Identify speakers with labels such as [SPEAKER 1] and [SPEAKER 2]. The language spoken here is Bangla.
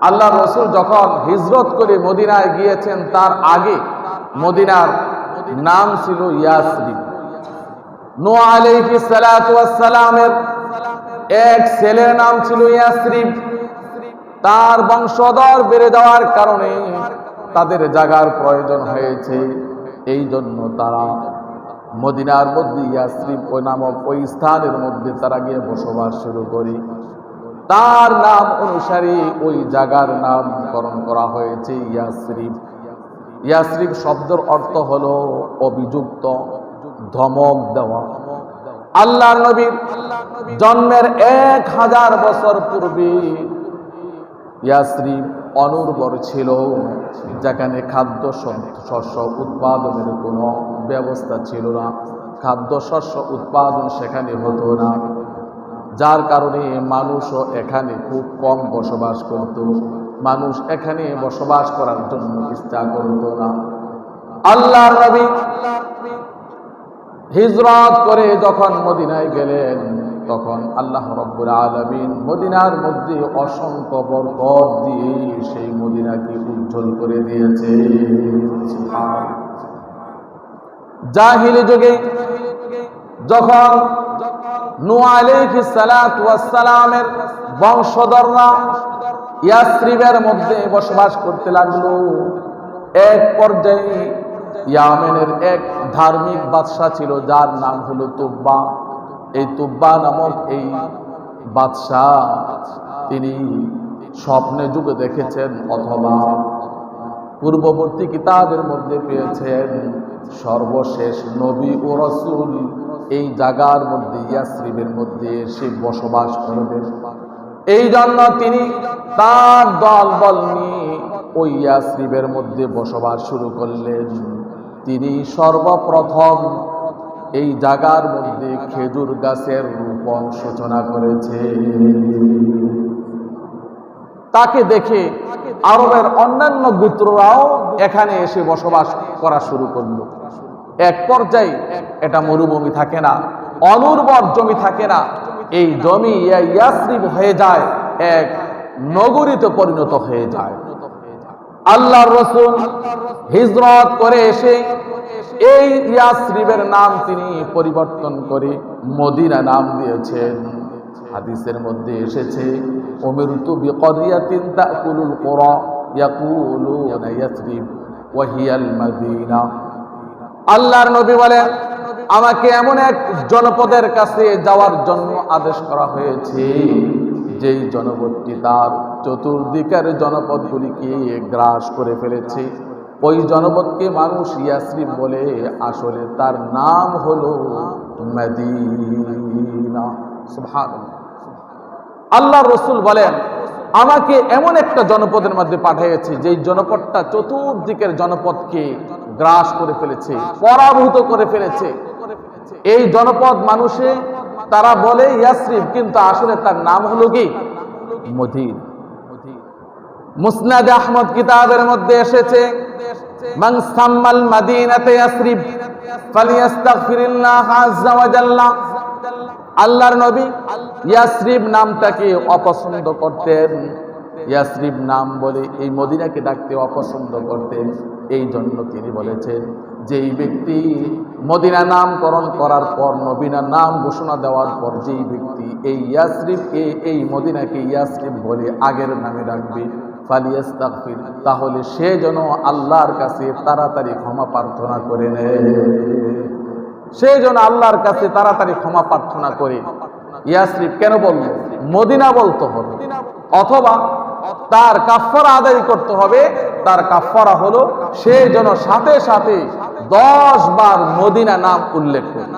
[SPEAKER 1] আল্লাহ রসুল যখন হিজরত করে মদিনায় গিয়েছেন তার আগে মদিনার নাম ছিল ইয়াসরিব। নূহ আলাইহিস সালাতু ওয়াস সালামের এক ছেলের নাম ছিল ইয়াসরিব। তার বংশধর বেড়ে যাওয়ার কারণে তাদের জায়গার প্রয়োজন হয়েছে, এই জন্য তারা মদিনার মধ্যে ইয়াসরিব ওই নামক ওই স্থানের মধ্যে তারা গিয়ে বসবাস শুরু করে। তার নাম অনুসারে ওই জায়গার নামকরণ করা হয়েছে ইয়াসরিব। ইয়াসরিব শব্দের অর্থ হলো অভিযুক্ত, ধমক দেওয়া। আল্লাহর নবীর জন্মের 1000 বছর পূর্বে ইয়াসরিব অনুর্বর ছিল, যেখানে খাদ্য শস্য উৎপাদনের কোনো ব্যবস্থা ছিল না, খাদ্য শস্য উৎপাদন সেখানে হতো না, যার কারণে মানুষও এখানে খুব কম বসবাস করত। মানুষ এখানে বসবাস করার জন্য ইচ্ছা করত না। আল্লাহর নবী হিজরত করে যখন মদিনায় গেলেন তখন আল্লাহ রাব্বুল আলামিন মদিনার মধ্যে অসংখ্য বরকত দিয়ে সেই মদিনাকে উজ্জ্বল করে দিয়েছে। জাহিলি যুগে যখন নূহ আলাইহিস সালাতু ওয়াস সালামের বংশধররা ইয়াসরিবের মধ্যে বসবাস করতে লাগলো, এক পর্যায়ে ইয়ামেনের এক ধার্মিক বাদশা ছিল যার নাম হলো তুব্বা। এই তুব্বা নামক এই বাদশা তিনি স্বপ্নে যুগে দেখেছেন অথবা পূর্ববর্তী কিতাবের মধ্যে পেয়েছেন সর্বশেষ নবী ও রাসূল এই জায়গার মধ্যে ইয়াসরিবের মধ্যে এসে বসবাস করবেন। এই জন্য তিনি তার দলবল নিয়ে ওই ইয়াসরিবের মধ্যে বসবাস শুরু করলেন। তিনি সর্বপ্রথম এই জায়গার মধ্যে খেজুর গাছের রোপণ সূচনা করেছে। তাকে দেখে আরবের অন্যান্য গোত্ররাও এখানে এসে বসবাস করা শুরু করলো। এক পর্যায়ে এটা মরুভূমি থাকে না, অনুর্বর জমি থাকে না, এই জমি ইয়াসরিব হয়ে যায়, এক নগরীতে পরিণত হয়ে যায়। আল্লাহর রাসূল হিজরত করে এসে এই ইয়াসরিবের নাম তিনি পরিবর্তন করে মদিনা নাম দিয়েছেন। হাদিসের মধ্যে এসেছে উমিরতু বিকরিয়াতিন তাকুলুল কুরা ইয়াকুলুনা ইয়াসরিব ওয়া হিয়াল মাদিনা। আল্লাহর নবী বলেন, আমাকে এমন এক জনপদের কাছে যাওয়ার জন্য আদেশ করা হয়েছে যেই জনপদটি তার চতুর্দিকের জনপদগুলিকে গ্রাস করে ফেলেছে। ওই জনপদকে মানুষ ইয়াসরিব বলে, আসলে তার নাম হলো মদিনা। সুবহানাল্লাহ। আল্লাহর রাসূল বলেন, আমাকে এমন একটা জনপদের মধ্যে পাঠিয়েছে যেই জনপদটা চতুর্দিকের জনপদকে গ্রাস করে ফেলেছে, পরাভূত করে ফেলেছে। এই জনপদ মানুষে তারা বলে ইয়াসরিব, কিন্তু আসলে তার নাম হলো কি মদিনা। মুসনাদ আহমদ কিতাবের মধ্যে এসেছে মান সাম্মাল মাদিনাতে ইয়াসরিব ফালিয়াস্তাগফিরিল্লাহ আযজা ওয়া জাল্লা। আল্লাহর নবী ইয়াসরিব নামটাকে অপছন্দ করতেন, ইয়াসরিব নাম বলে এই মদিনাকে ডাকতে অপছন্দ করতেন। এই জন্য তিনি বলেছেন যেই ব্যক্তি মদিনা নামকরণ করার পর, নবীনা নাম ঘোষণা দেওয়ার পর যেই ব্যক্তি এই ইয়াসরিবকে এই মদিনাকে ইয়াসরিব বলে আগের নামে ডাকবে ফালিয়াস্তাগফির, তাহলে সে যেন আল্লাহর কাছে তাড়াতাড়ি ক্ষমা প্রার্থনা করে নেয়, সে যেন আল্লাহর কাছে তাড়াতাড়ি ক্ষমা প্রার্থনা করে। ইয়াসরিব কেন বলল? মদিনা বলতে হবে, অথবা তার কাফারা আদায় করতে হবে। তার কাফারা হলো সে যেন সাথে সাথে 10 বার মদিনা নাম উল্লেখ করে।